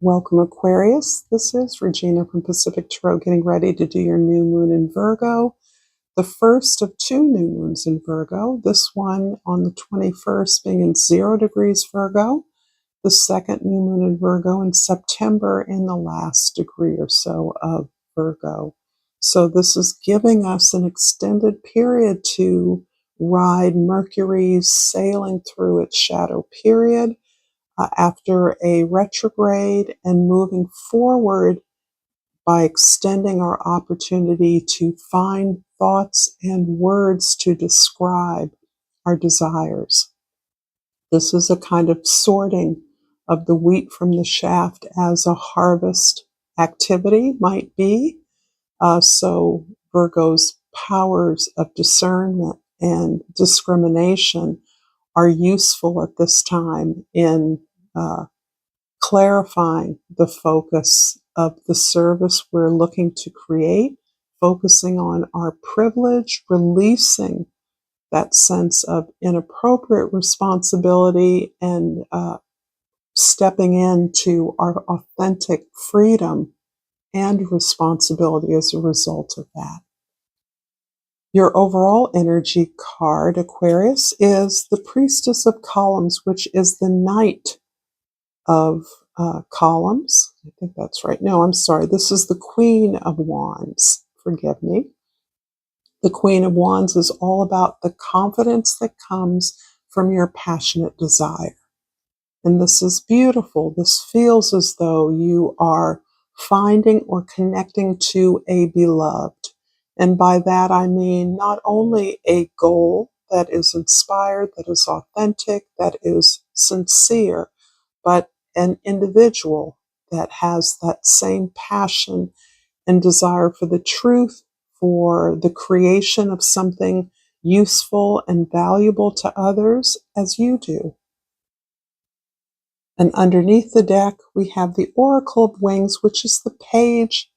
Welcome, Aquarius. This is Regina from Pacific Tarot, getting ready to do your new moon in Virgo. The first of two new moons in Virgo, this one on the 21st being in 0 degrees Virgo, the second new moon in Virgo in September in the last degree or so of Virgo. So this is giving us an extended period to ride Mercury's sailing through its shadow period. After a retrograde and moving forward by extending our opportunity to find thoughts and words to describe our desires. This is a kind of sorting of the wheat from the shaft as a harvest activity might be. So Virgo's powers of discernment and discrimination are useful at this time in clarifying the focus of the service we're looking to create, focusing on our privilege, releasing that sense of inappropriate responsibility, and stepping into our authentic freedom and responsibility as a result of that. Your overall energy card, Aquarius, is the Priestess of Columns, which is the Knight of Columns. I think that's right. No, I'm sorry. This is the Queen of Wands. Forgive me. The Queen of Wands is all about the confidence that comes from your passionate desire. And this is beautiful. This feels as though you are finding or connecting to a beloved. And by that, I mean not only a goal that is inspired, that is authentic, that is sincere, but an individual that has that same passion and desire for the truth, for the creation of something useful and valuable to others as you do. And underneath the deck, we have the Oracle of Wings, which is the Page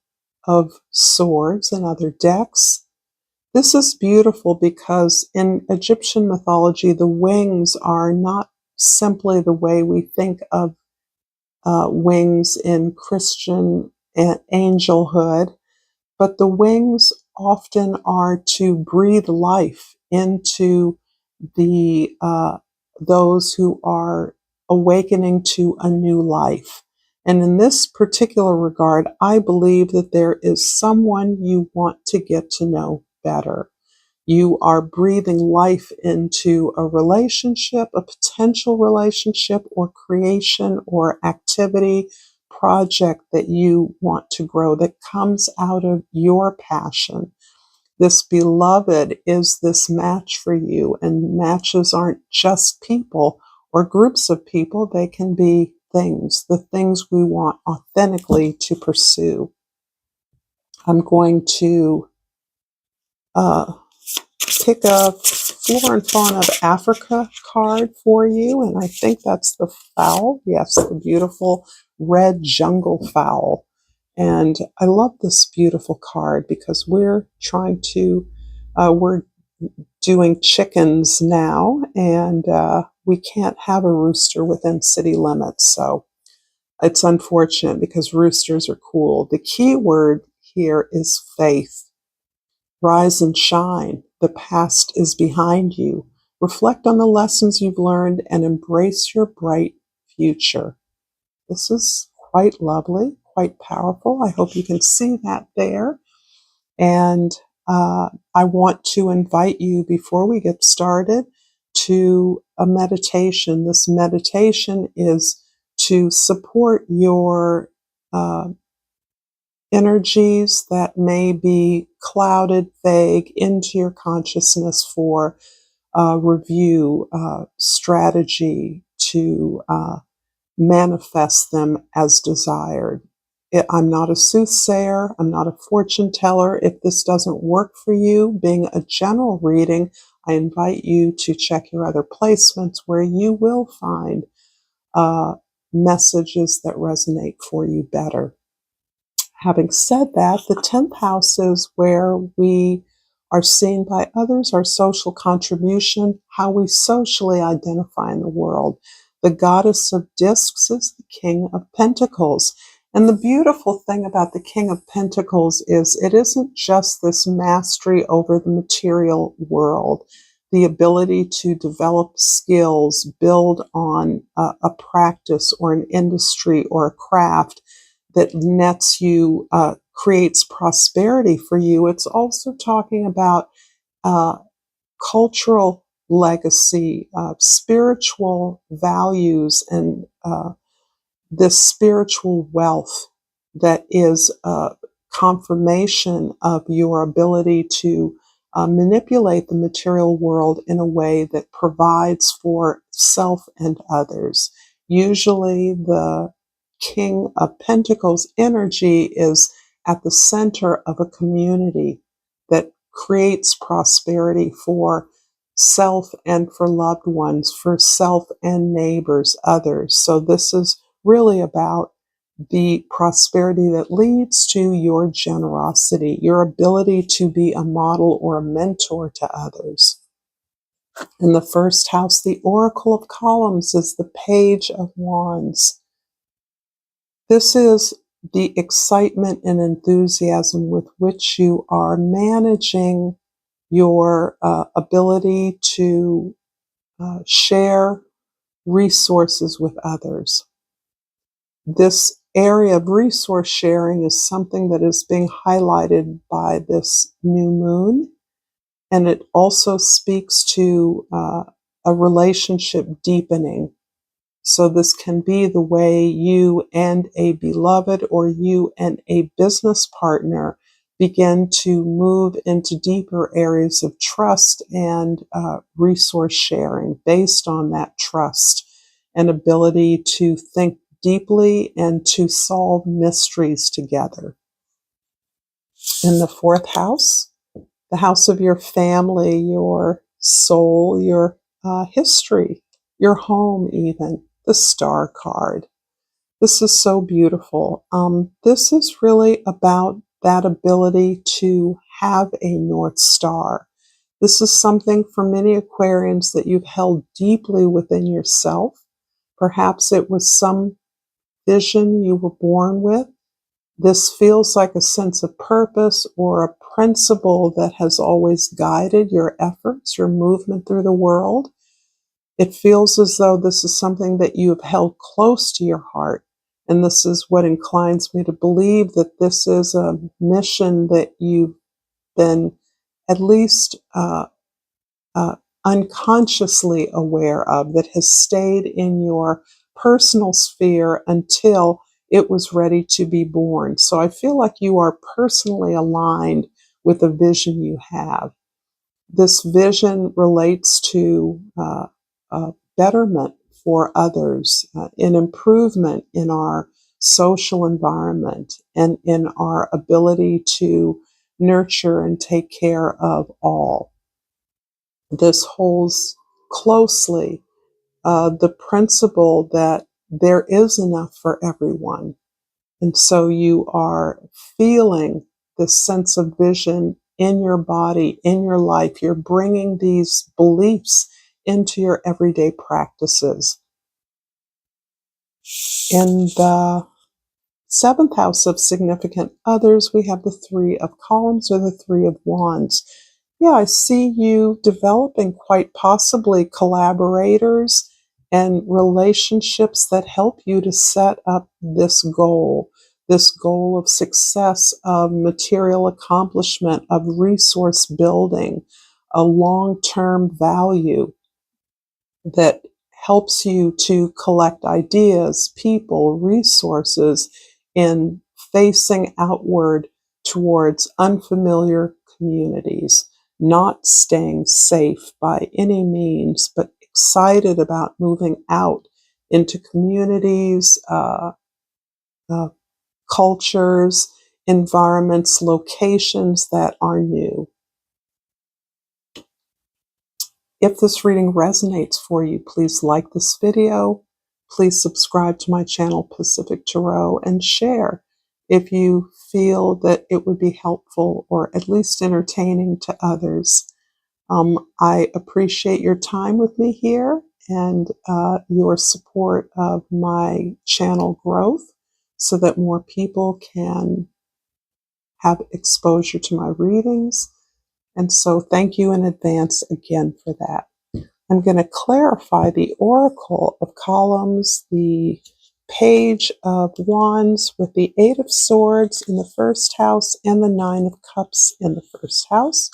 of Swords and other decks. This is beautiful because in Egyptian mythology, the wings are not simply the way we think of wings in Christian angelhood, but the wings often are to breathe life into the those who are awakening to a new life. And in this particular regard, I believe that there is someone you want to get to know better. You are breathing life into a relationship, a potential relationship or creation or activity, project that you want to grow that comes out of your passion. This beloved is this match for you, and matches aren't just people or groups of people. They can be things, the things we want authentically to pursue. I'm going to pick a Flora and Fauna of Africa card for you, and I think that's the fowl. Yes, the beautiful red jungle fowl. And I love this beautiful card because we're doing chickens now, and we can't have a rooster within city limits. So it's unfortunate because roosters are cool. The key word here is faith. Rise and shine. The past is behind you. Reflect on the lessons you've learned and embrace your bright future. This is quite lovely, quite powerful. I hope you can see that there. And I want to invite you, before we get started, to a meditation. This meditation is to support your energies that may be clouded, vague, into your consciousness for review, strategy to manifest them as desired. I'm not a soothsayer. I'm not a fortune teller. If this doesn't work for you, being a general reading, I invite you to check your other placements where you will find messages that resonate for you better. Having said that, the 10th house is where we are seen by others, our social contribution, how we socially identify in the world. The goddess of discs is the King of Pentacles. And the beautiful thing about the King of Pentacles is it isn't just this mastery over the material world, the ability to develop skills, build on a practice or an industry or a craft that nets you, creates prosperity for you. It's also talking about cultural legacy, spiritual values, and this spiritual wealth that is a confirmation of your ability to manipulate the material world in a way that provides for self and others. Usually, the King of Pentacles energy is at the center of a community that creates prosperity for self and for loved ones, for self and neighbors, others. So this is really about the prosperity that leads to your generosity, your ability to be a model or a mentor to others. In the first house, the Oracle of Columns is the Page of Wands. This is the excitement and enthusiasm with which you are managing your ability to share resources with others. This area of resource sharing is something that is being highlighted by this new moon, and it also speaks to a relationship deepening. So this can be the way you and a beloved or you and a business partner begin to move into deeper areas of trust and resource sharing based on that trust and ability to think deeply and to solve mysteries together. In the fourth house, the house of your family, your soul, your history, your home even, the Star card. This is so beautiful. This is really about that ability to have a North Star. This is something for many Aquarians that you've held deeply within yourself. Perhaps it was some vision you were born with. This feels like a sense of purpose or a principle that has always guided your efforts, your movement through the world. It feels as though this is something that you have held close to your heart. And this is what inclines me to believe that this is a mission that you've been at least unconsciously aware of, that has stayed in your personal sphere until it was ready to be born. So I feel like you are personally aligned with the vision you have. This vision relates to betterment for others, an improvement in our social environment, and in our ability to nurture and take care of all. This holds closely the principle that there is enough for everyone. And so you are feeling this sense of vision in your body, in your life. You're bringing these beliefs into your everyday practices. In the seventh house of significant others, we have the Three of Columns or the Three of Wands. Yeah, I see you developing quite possibly collaborators and relationships that help you to set up this goal of success, of material accomplishment, of resource building, a long-term value that helps you to collect ideas, people, resources in facing outward towards unfamiliar communities, not staying safe by any means, but excited about moving out into communities, cultures, environments, locations that are new. If this reading resonates for you, please like this video, please subscribe to my channel, Pacific Tarot, and share if you feel that it would be helpful or at least entertaining to others. I appreciate your time with me here, and your support of my channel growth so that more people can have exposure to my readings. And so thank you in advance again for that. I'm going to clarify the Oracle of Columns, the Page of Wands with the Eight of Swords in the first house and the Nine of Cups in the first house.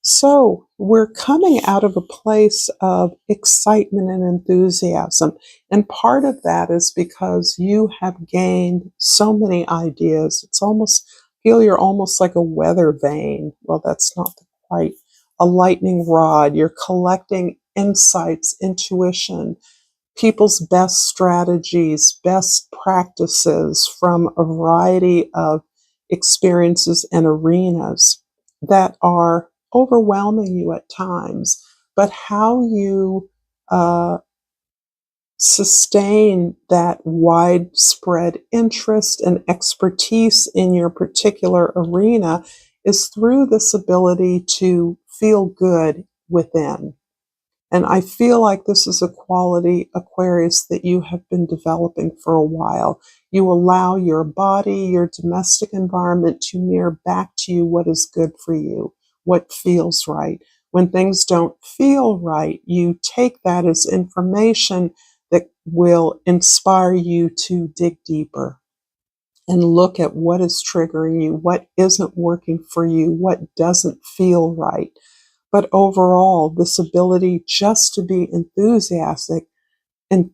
So we're coming out of a place of excitement and enthusiasm. And part of that is because you have gained so many ideas. It's almost, feel you're almost like a weather vane. Well, that's not quite a lightning rod. You're collecting insights, intuition, people's best strategies, best practices from a variety of experiences and arenas that are overwhelming you at times, but how you sustain that widespread interest and expertise in your particular arena is through this ability to feel good within. And I feel like this is a quality, Aquarius, that you have been developing for a while. You allow your body, your domestic environment to mirror back to you what is good for you, what feels right. When things don't feel right, you take that as information that will inspire you to dig deeper and look at what is triggering you, what isn't working for you, what doesn't feel right. But overall, this ability just to be enthusiastic and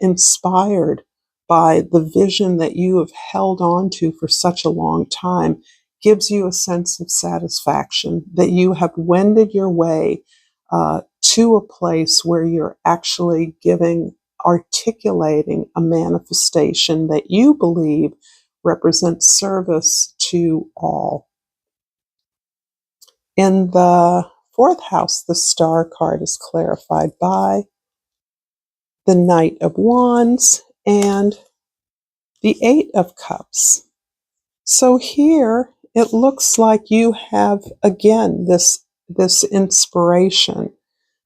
inspired by the vision that you have held on to for such a long time gives you a sense of satisfaction that you have wended your way to a place where you're actually articulating a manifestation that you believe represents service to all. In the fourth house, the Star card is clarified by the Knight of Wands and the Eight of Cups. So here it looks like you have, again, this inspiration,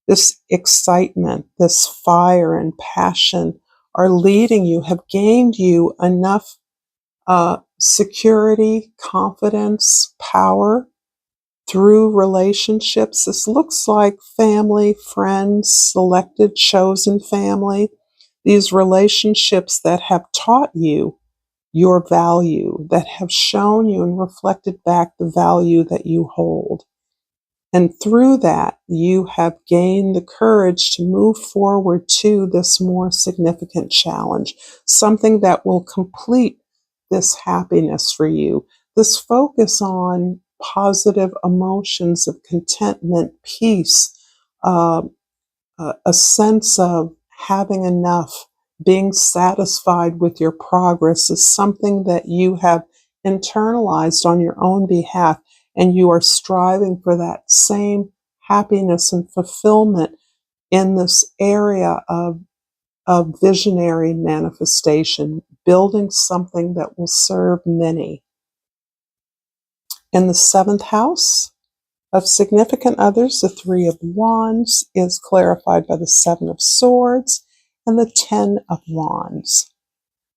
this excitement, this fire and passion are leading you, have gained you enough security, confidence, power through relationships. This looks like family, friends, selected, chosen family. These relationships that have taught you your value, that have shown you and reflected back the value that you hold. And through that, you have gained the courage to move forward to this more significant challenge, something that will complete this happiness for you, this focus on positive emotions of contentment, peace, a sense of having enough, being satisfied with your progress is something that you have internalized on your own behalf, and you are striving for that same happiness and fulfillment in this area of visionary manifestation, building something that will serve many. In the seventh house of significant others, the Three of Wands is clarified by the Seven of Swords and the Ten of Wands.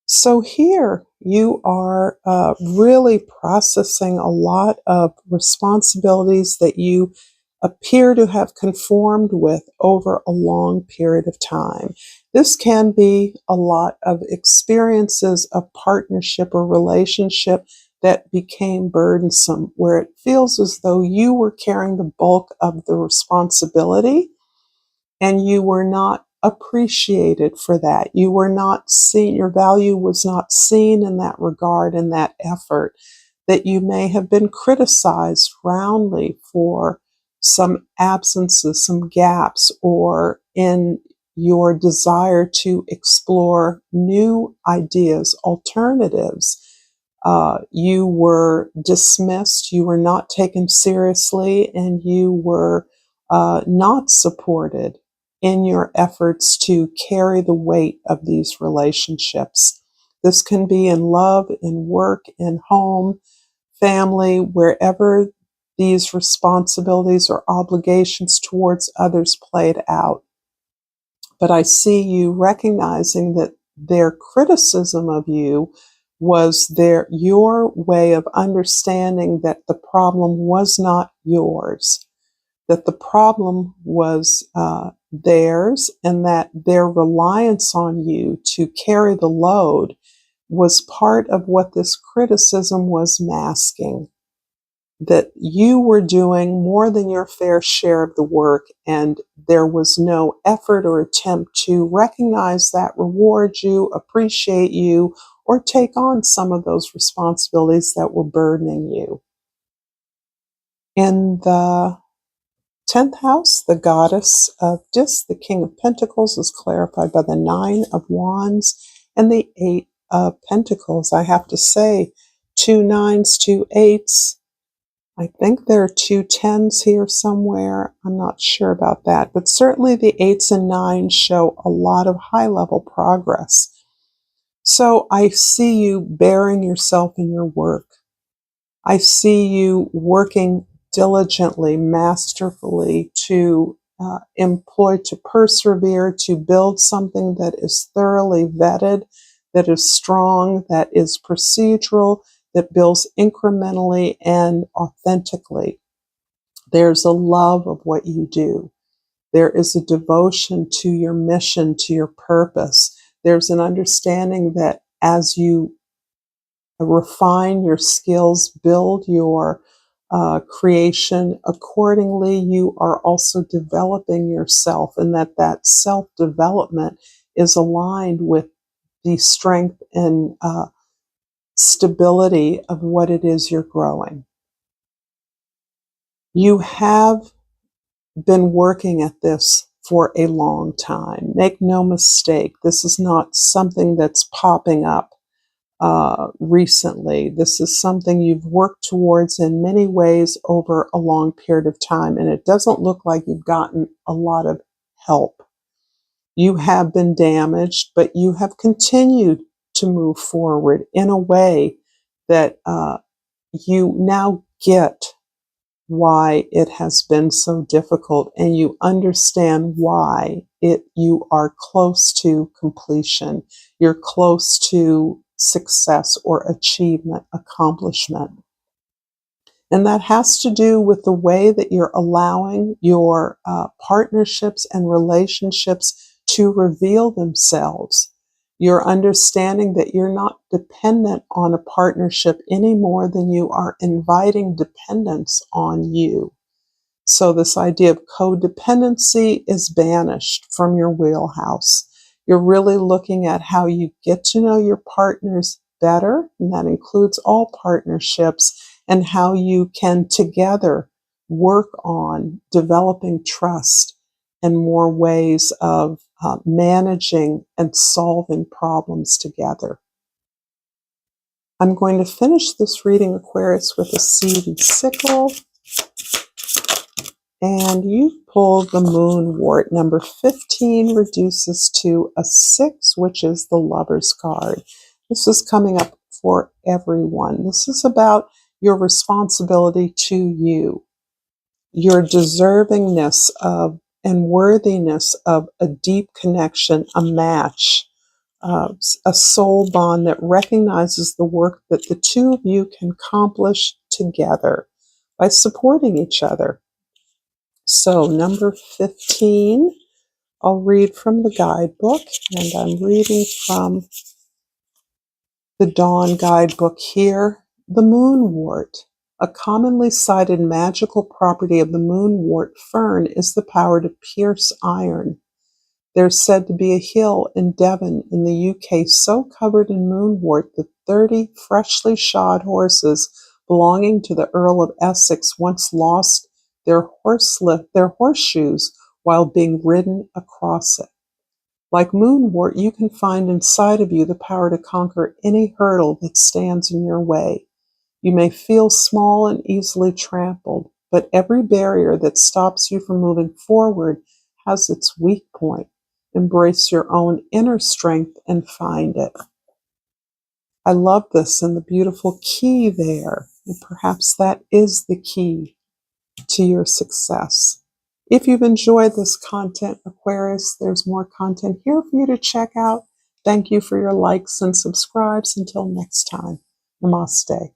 So here you are really processing a lot of responsibilities that you appear to have conformed with over a long period of time. This can be a lot of experiences of partnership or relationship that became burdensome, where it feels as though you were carrying the bulk of the responsibility and you were not appreciated for that. You were not seen, your value was not seen in that regard, in that effort, that you may have been criticized roundly for some absences, some gaps, or in your desire to explore new ideas, alternatives. You were dismissed, you were not taken seriously, and you were not supported in your efforts to carry the weight of these relationships. This can be in love, in work, in home, family, wherever these responsibilities or obligations towards others played out. But I see you recognizing that their criticism of you was your way of understanding that the problem was not yours, that the problem was theirs, and that their reliance on you to carry the load was part of what this criticism was masking. That you were doing more than your fair share of the work, and there was no effort or attempt to recognize that, reward you, appreciate you, or take on some of those responsibilities that were burdening you. In the 10th house, the goddess of the King of Pentacles, is clarified by the 9 of Wands and the 8 of Pentacles. I have to say, 2 9s, 2 8s. I think there are 2 10s here somewhere. I'm not sure about that, but certainly the 8s and 9s show a lot of high-level progress. So I see you bearing yourself in your work. I see you working diligently, masterfully to persevere, to build something that is thoroughly vetted, that is strong, that is procedural, that builds incrementally and authentically. There's a love of what you do. There is a devotion to your mission, to your purpose. There's an understanding that as you refine your skills, build your creation accordingly, you are also developing yourself, and that self-development is aligned with the strength and stability of what it is you're growing. You have been working at this for a long time. Make no mistake, this is not something that's popping up recently. This is something you've worked towards in many ways over a long period of time, and it doesn't look like you've gotten a lot of help. You have been damaged, but you have continued to move forward in a way that you now get why it has been so difficult, and you understand why you are close to completion. You're close to success or achievement, accomplishment. And that has to do with the way that you're allowing your partnerships and relationships to reveal themselves. You're understanding that you're not dependent on a partnership any more than you are inviting dependence on you. So this idea of codependency is banished from your wheelhouse. You're really looking at how you get to know your partners better, and that includes all partnerships, and how you can together work on developing trust and more ways of managing and solving problems together. I'm going to finish this reading, Aquarius, with a seed and sickle. And you pulled the moon wart. Number 15 reduces to a 6, which is the Lover's card. This is coming up for everyone. This is about your responsibility to you, your deservingness of and worthiness of a deep connection, a match, a soul bond that recognizes the work that the two of you can accomplish together by supporting each other. So number 15, I'll read from the guidebook, and I'm reading from the Dawn guidebook here. The moonwort. A commonly cited magical property of the moonwort fern is the power to pierce iron. There's said to be a hill in Devon in the UK so covered in moonwort that 30 freshly shod horses belonging to the Earl of Essex once lost their horseshoes while being ridden across it. Like moonwort, you can find inside of you the power to conquer any hurdle that stands in your way. You may feel small and easily trampled, but every barrier that stops you from moving forward has its weak point. Embrace your own inner strength and find it. I love this and the beautiful key there. And perhaps that is the key to your success. If you've enjoyed this content, Aquarius, there's more content here for you to check out. Thank you for your likes and subscribes. Until next time, namaste.